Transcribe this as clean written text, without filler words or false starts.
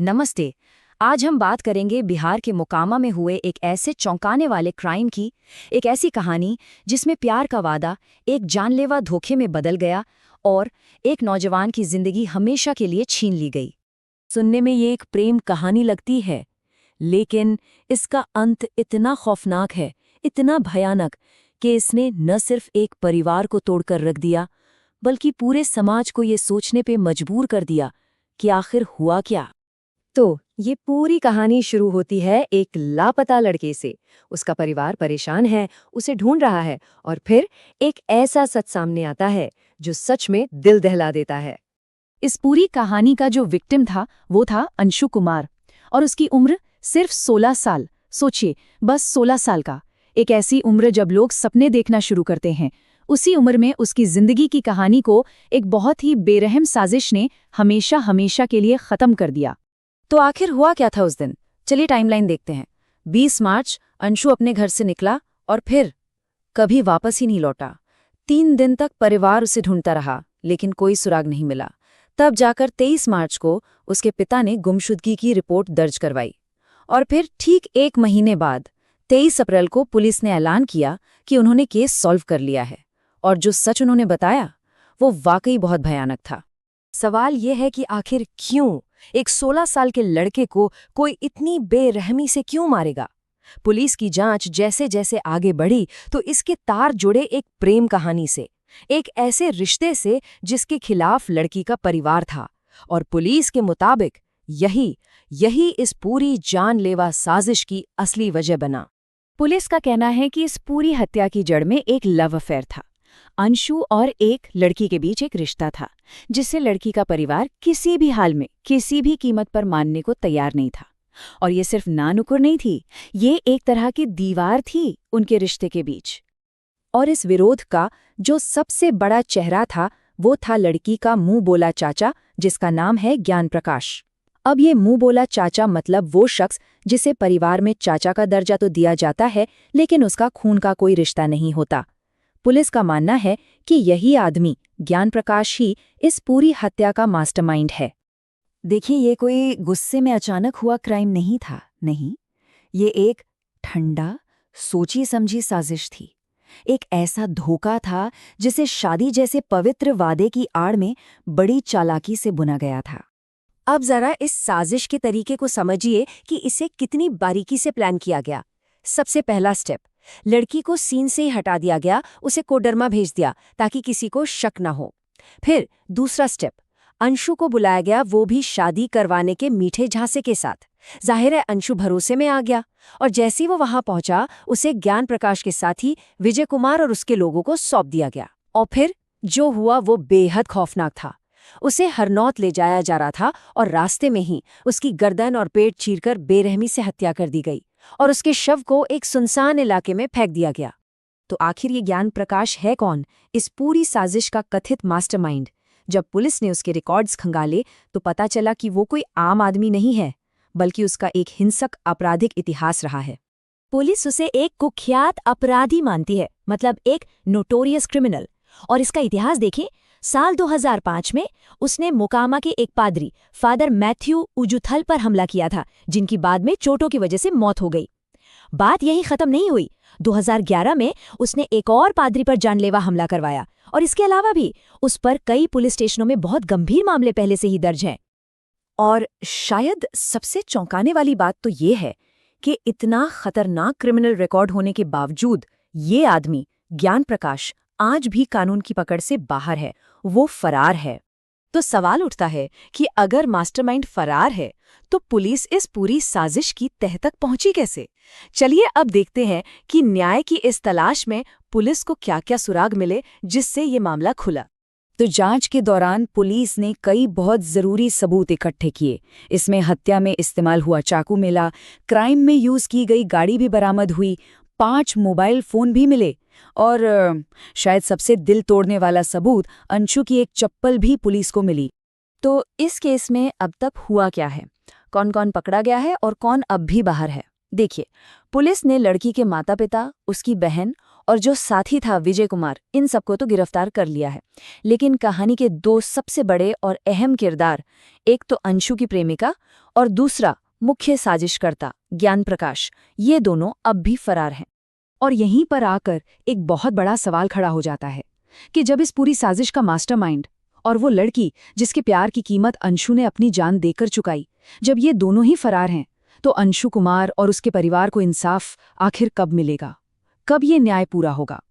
नमस्ते। आज हम बात करेंगे बिहार के मोकामा में हुए एक ऐसे चौंकाने वाले क्राइम की, एक ऐसी कहानी जिसमें प्यार का वादा एक जानलेवा धोखे में बदल गया और एक नौजवान की जिंदगी हमेशा के लिए छीन ली गई। सुनने में ये एक प्रेम कहानी लगती है, लेकिन इसका अंत इतना खौफनाक है, इतना भयानक कि इसने न सिर्फ एक परिवार को तोड़कर रख दिया, बल्कि पूरे समाज को ये सोचने पे मजबूर कर दिया कि आखिर हुआ क्या। तो ये पूरी कहानी शुरू होती है एक लापता लड़के से। उसका परिवार परेशान है, उसे ढूंढ रहा है, और फिर एक ऐसा सच सामने आता है जो सच में दिल दहला देता है। इस पूरी कहानी का जो विक्टिम था वो था अंशु कुमार, और उसकी उम्र सिर्फ 16 साल। सोचिए, बस 16 साल का। एक ऐसी उम्र जब लोग सपने देखना शुरू करते हैं। उसी उम्र में उसकी जिंदगी की कहानी को एक बहुत ही बेरहम साजिश ने हमेशा हमेशा के लिए खत्म कर दिया। तो आखिर हुआ क्या था उस दिन? चलिए टाइमलाइन देखते हैं। 20 मार्च अंशु अपने घर से निकला और फिर कभी वापस ही नहीं लौटा। 3 दिन तक परिवार उसे ढूंढता रहा, लेकिन कोई सुराग नहीं मिला। तब जाकर 23 मार्च को उसके पिता ने गुमशुदगी की रिपोर्ट दर्ज करवाई। और फिर ठीक 1 महीने बाद 23 अप्रैल को पुलिस ने ऐलान किया कि उन्होंने केस सॉल्व कर लिया है। और जो सच उन्होंने बताया वो वाकई बहुत भयानक था। सवाल ये है कि आखिर क्यों एक 16 साल के लड़के को कोई इतनी बेरहमी से क्यों मारेगा? पुलिस की जांच जैसे जैसे आगे बढ़ी तो इसके तार जुड़े एक प्रेम कहानी से, एक ऐसे रिश्ते से जिसके खिलाफ लड़की का परिवार था। और पुलिस के मुताबिक यही इस पूरी जानलेवा साजिश की असली वजह बना। पुलिस का कहना है कि इस पूरी हत्या की जड़ में एक लव अफेयर था। अंशु और एक लड़की के बीच एक रिश्ता था जिसे लड़की का परिवार किसी भी हाल में, किसी भी कीमत पर मानने को तैयार नहीं था। और ये सिर्फ नानुकुर नहीं थी, ये एक तरह की दीवार थी उनके रिश्ते के बीच। और इस विरोध का जो सबसे बड़ा चेहरा था वो था लड़की का मुंह बोला चाचा, जिसका नाम है ज्ञान प्रकाश। अब ये मुंह बोला चाचा मतलब वो शख्स जिसे परिवार में चाचा का दर्जा तो दिया जाता है, लेकिन उसका खून का कोई रिश्ता नहीं होता। पुलिस का मानना है कि यही आदमी ज्ञान प्रकाश ही इस पूरी हत्या का मास्टरमाइंड है। देखिए, ये कोई गुस्से में अचानक हुआ क्राइम नहीं था, नहीं। ये एक ठंडा, सोची समझी साजिश थी। एक ऐसा धोखा था जिसे शादी जैसे पवित्र वादे की आड़ में बड़ी चालाकी से बुना गया था। अब जरा इस साजिश के तरीके को समझिए कि इसे कितनी बारीकी से प्लान किया गया। सबसे पहला स्टेप, लड़की को सीन से ही हटा दिया गया, उसे कोडरमा भेज दिया ताकि किसी को शक न हो। फिर दूसरा स्टेप, अंशु को बुलाया गया, वो भी शादी करवाने के मीठे झांसे के साथ। जाहिर है अंशु भरोसे में आ गया, और जैसे ही वो वहां पहुंचा उसे ज्ञान प्रकाश के साथ ही विजय कुमार और उसके लोगों को सौंप दिया गया। और फिर जो हुआ वो बेहद खौफनाक था। उसे हरनौत ले जाया जा रहा था और रास्ते में ही उसकी गर्दन और पेट चीरकर बेरहमी से हत्या कर दी गई और उसके शव को एक सुनसान इलाके में फेंक दिया गया। तो आखिर ये ज्ञान प्रकाश है कौन, इस पूरी साजिश का कथित मास्टरमाइंड? जब पुलिस ने उसके रिकॉर्ड्स खंगाले तो पता चला कि वो कोई आम आदमी नहीं है, बल्कि उसका एक हिंसक आपराधिक इतिहास रहा है। पुलिस उसे एक कुख्यात अपराधी मानती है, मतलब एक नोटोरियस क्रिमिनल। और इसका इतिहास देखें, साल 2005 में उसने मोकामा के एक पादरी फादर मैथ्यू उजुथल पर हमला किया था, जिनकी बाद में चोटों की वजह से मौत हो गई। बात यहीं खत्म नहीं हुई। 2011 में उसने एक और पादरी पर जानलेवा हमला करवाया, और इसके अलावा भी उस पर कई पुलिस स्टेशनों में बहुत गंभीर मामले पहले से ही दर्ज हैं। और शायद सबसे चौंकाने वाली बात तो ये है कि इतना खतरनाक क्रिमिनल रिकॉर्ड होने के बावजूद ये आदमी ज्ञान प्रकाश आज भी कानून की पकड़ से बाहर है, वो फरार है। तो सवाल उठता है कि अगर मास्टरमाइंड फरार है तो पुलिस इस पूरी साजिश की तह तक पहुंची कैसे? चलिए अब देखते हैं कि न्याय की इस तलाश में पुलिस को क्या-क्या सुराग मिले जिससे ये मामला खुला। तो जांच के दौरान पुलिस ने कई बहुत जरूरी सबूत इकट्ठे किए। इसमें हत्या में इस्तेमाल हुआ चाकू मिला, क्राइम में यूज की गई गाड़ी भी बरामद हुई, 5 मोबाइल फोन भी मिले, और शायद सबसे दिल तोड़ने वाला सबूत, अंशु की एक चप्पल भी पुलिस को मिली। तो इस केस में अब तक हुआ क्या है, कौन कौन पकड़ा गया है और कौन अब भी बाहर है? देखिए, पुलिस ने लड़की के माता पिता, उसकी बहन और जो साथी था विजय कुमार, इन सबको तो गिरफ्तार कर लिया है। लेकिन कहानी के दो सबसे बड़े और अहम किरदार, एक तो अंशु की प्रेमिका और दूसरा मुख्य साजिशकर्ता ज्ञान प्रकाश, ये दोनों अब भी फरार हैं। और यहीं पर आकर एक बहुत बड़ा सवाल खड़ा हो जाता है कि जब इस पूरी साजिश का मास्टरमाइंड और वो लड़की जिसके प्यार की कीमत अंशु ने अपनी जान देकर चुकाई, जब ये दोनों ही फरार हैं, तो अंशु कुमार और उसके परिवार को इंसाफ आखिर कब मिलेगा? कब ये न्याय पूरा होगा?